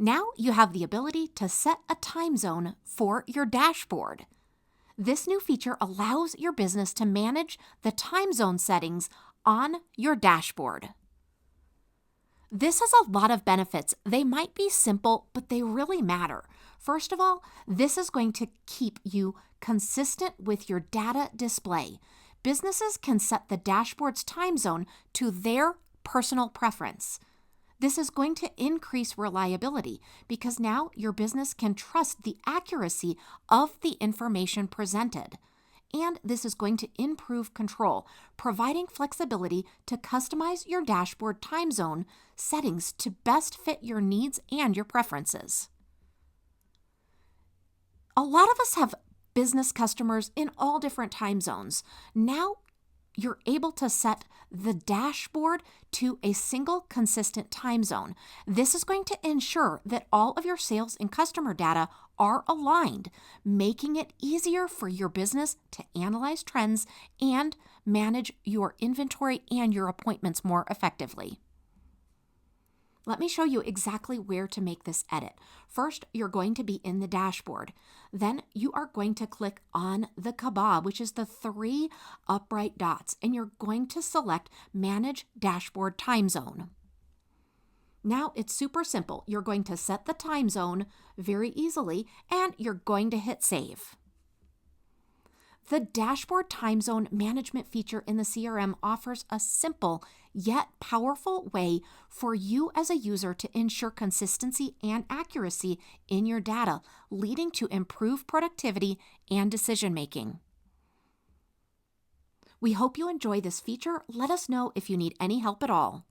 Now you have the ability to set a time zone for your dashboard. This new feature allows your business to manage the time zone settings on your dashboard. This has a lot of benefits. They might be simple, but they really matter. First of all, this is going to keep you consistent with your data display. Businesses can set the dashboard's time zone to their personal preference. This is going to increase reliability because now your business can trust the accuracy of the information presented. And this is going to improve control, providing flexibility to customize your dashboard time zone settings to best fit your needs and your preferences. A lot of us have business customers in all different time zones. Now you're able to set the dashboard to a single consistent time zone. This is going to ensure that all of your sales and customer data are aligned, making it easier for your business to analyze trends and manage your inventory and your appointments more effectively. Let me show you exactly where to make this edit. First, you're going to be in the dashboard. Then you are going to click on the kebab, which is the 3 upright dots, and you're going to select Manage Dashboard Time Zone. Now it's super simple. You're going to set the time zone very easily, and you're going to hit Save. The Dashboard Time Zone Management feature in the CRM offers a simple yet powerful way for you as a user to ensure consistency and accuracy in your data, leading to improved productivity and decision-making. We hope you enjoy this feature. Let us know if you need any help at all.